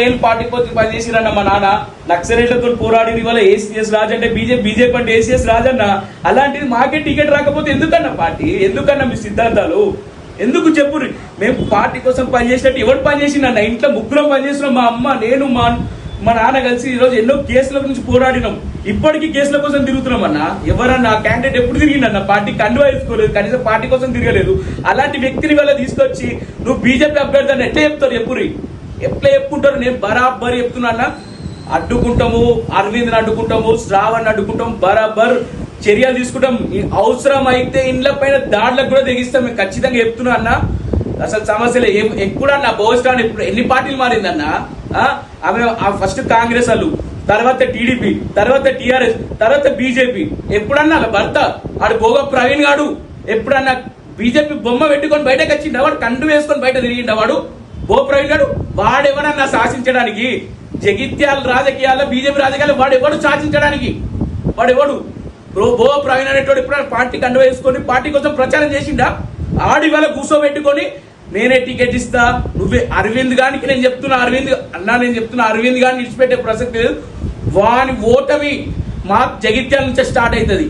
Party పోతే పనిచేసిరన్న మా నాన్న నక్సలైట్లతో పోరాడి ఇవాళ ఏసీఎస్ రాజు అంటే బీజేపీ అంటే ఏసీఎస్ రాజన్న. అలాంటిది మాకే టికెట్ రాకపోతే ఎందుకన్నా పార్టీ, ఎందుకన్నా మీ సిద్ధాంతాలు ఎందుకు చెప్పు? మేము పార్టీ కోసం పనిచేసినట్టు ఎవరు పనిచేసిందన్న? ఇంట్లో ముగ్గురం పనిచేస్తున్నాం, మా అమ్మ నేను మా నాన్న కలిసి ఈరోజు ఎన్నో కేసుల గురించి పోరాడినాం. ఇప్పటికీ కేసుల కోసం తిరుగుతున్నాం అన్న. ఎవరన్నా క్యాండిడేట్ ఎప్పుడు తిరిగిందన్న? పార్టీ కండువా వేసుకోలేదు, కనీసం పార్టీ కోసం తిరగలేదు. అలాంటి వ్యక్తిని వల్ల తీసుకొచ్చి నువ్వు బీజేపీ అభ్యర్థి అని ఎట్లా చెప్తారు? చెప్పురి ఎట్లా చెప్పుకుంటారు? నేను బరాబర్ చెప్తున్నా, అడ్డుకుంటాము, అరవింద్ని అడ్డుకుంటాము, శ్రావణ్ అడ్డుకుంటాం, బరాబర్ చర్యలు తీసుకుంటాం. అవసరం అయితే ఇండ్ల పైన దాడులకు కూడా తెగిస్తాం. మేము ఖచ్చితంగా చెప్తున్నా అన్న. అసలు సమస్యలే ఎప్పుడన్నా బోస్టాన్ ఎప్పుడు ఎన్ని పార్టీలు మారిందన్న? ఆమె ఫస్ట్ కాంగ్రెస్ వాళ్ళు, తర్వాత టీడీపీ, తర్వాత టీఆర్ఎస్, తర్వాత బీజేపీ. ఎప్పుడన్నా భర్త ఆడు భోగ ప్రవీణ్ గాడు ఎప్పుడన్నా బీజేపీ బొమ్మ పెట్టుకొని బయటకు వచ్చిండ? వాడు కండు వేసుకొని బయట తిరిగిండ? వాడు భో ప్రవీణ్ గాడు వాడెవరన్నా శాసించడానికి? జగిత్యాల రాజకీయాల్లో బీజేపీ రాజకీయాల్లో వాడెవడు శాసించడానికి? వాడెవడు? భో ప్రవీణ్ అనేటోడు ఎప్పుడైనా పార్టీ కండు వేసుకొని పార్టీ కోసం ప్రచారం చేసిండా? ఆడి వల్ల కూర్చోబెట్టుకొని నేనే టికెట్ ఇస్తా, నువ్వే అరవింద్ గానికి నేను చెప్తున్నా, అరవింద్ గాని విడిచిపెట్టే ప్రసక్తి లేదు. వాని ఓటమి మా జగిత్యాల నుంచే స్టార్ట్ అవుతుంది.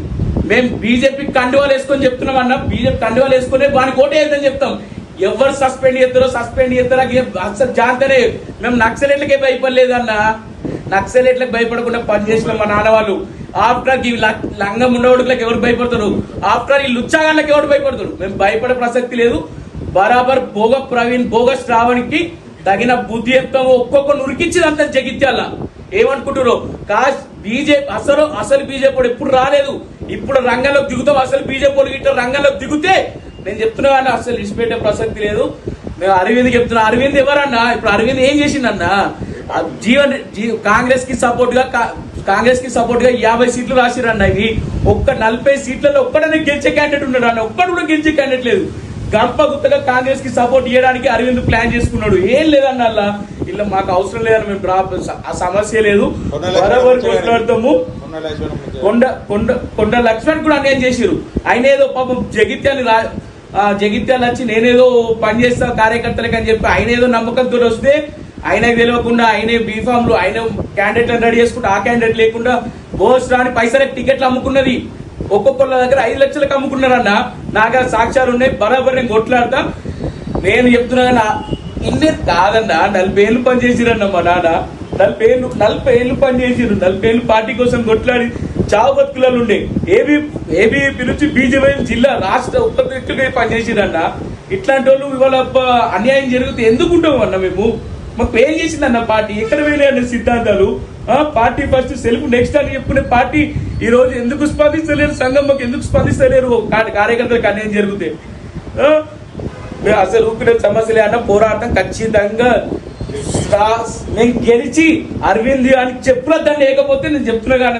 మేము బీజేపీ కండువాలు వేసుకొని చెప్తున్నాం అన్న. బీజేపీ కండువాలు వేసుకునే వానికి ఓటే అవుతుందని చెప్తాం. ఎవరు సస్పెండ్ చేస్తారో అసలు జాతరే. మేము నక్సలెట్లకే భయపడలేదన్న. నక్సలెట్లకు భయపడకుండా పనిచేసిన మా నాన్న వాళ్ళు. ఆఫ్టర్ ఈ లంగం ఉన్నవాడులకు ఎవరు భయపడతారు? ఆఫ్టర్ ఈ లుచ్చాగాళ్ళకి ఎవరు భయపడతారు? మేము భయపడే ప్రసక్తి లేదు. బరాబర్ భోగ ప్రవీణ్ భోగ శ్రావణ్కి తగిన బుద్ధి చెప్తాము. ఒక్కొక్కరు ఉరికించిందంత జగిత్యాల. ఏమనుకుంటారు? బీజేపీ అసలు బీజేపీ ఎప్పుడు రాలేదు. ఇప్పుడు రంగంలోకి దిగుతాం. అసలు బీజేపీ ఇట్లా రంగంలోకి దిగుతే నేను చెప్తున్నా కానీ అసలు విడిచిపెట్టే ప్రసక్తి లేదు. మేము అరవింద్ చెప్తున్నా. అరవింద్ ఎవరన్నా? ఇప్పుడు అరవింద్ ఏం చేసిండన్నా? కాంగ్రెస్ కి సపోర్ట్ గా 50 సీట్లు రాసిరన్న. ఇవి ఒక్క 40 సీట్లలో ఒక్కడనే గెలిచే క్యాండిడేట్ ఉన్నాడు అన్న. ఒక్కడు కూడా గెలిచే క్యాండిడేట్ లేదు. గంప గుత్తగా కాంగ్రెస్ కి సపోర్ట్ చేయడానికి అరవింద్ ప్లాన్ చేసుకున్నాడు. ఏం లేదన్న అలా. ఇలా మాకు అవసరం లేదని మేము ఆ సమస్య లేదు. బరాబర్ కొట్లాడతాము. కొండ లక్ష్మణ్ కూడా అన్యాయం చేసిరు. ఆయన ఏదో పాపం జగిత్యాల వచ్చి నేనేదో పని చేస్తా కార్యకర్తలకు అని చెప్పి ఆయన ఏదో నమ్మకంతో వస్తే ఆయనకు తెలియకుండా ఆయన బీఫామ్లు ఆయన క్యాండిడేట్లను రెడీ చేసుకుంటే ఆ క్యాండిడేట్ లేకుండా బోస్ రాని పైసలకు టికెట్లు అమ్ముకున్నది. ఒక్కొక్కళ్ళ దగ్గర 5 లక్షలకు అమ్ముకున్నారన్న. నాకు సాక్ష్యాలు ఉన్నాయి. బరాబర్ నేను కొట్లాడతా. నేను చెప్తున్నా ఇన్ని కాదన్న. 40 ఏళ్ళు పనిచేసిరన్న మా నాన్న. 40 ఏళ్ళు పనిచేసిరు. 40 ఏళ్ళు పార్టీ కోసం కొట్లాడి చావు బతుకులలో ఉండే ఏబీపీ నుంచి బీజేపీ జిల్లా రాష్ట్ర ఉప పనిచేసిరన్న. ఇట్లాంటి వాళ్ళు ఇవాళ అన్యాయం జరిగితే ఎందుకుంటాం అన్న? మేము మాకు ఏం చేసిందన్న పార్టీ? ఎక్కడ వెళ్ళే అన్న సిద్ధాంతాలు? పార్టీ ఫస్ట్ సెల్ఫ్ నెక్స్ట్ అని చెప్పుకునే పార్టీ ఈ రోజు ఎందుకు స్పందిస్తలేరు? సంఘంకి ఎందుకు స్పందిస్తలేరు? కార్యకర్తలకు అన్యాయం జరిగితే అసలు ఊపిన సమస్యలే అన్న. పోరాటం ఖచ్చితంగా మేము గెలిచి అరవింద్ అని చెప్పుల దాన్ని లేకపోతే నేను చెప్తున్నా కానీ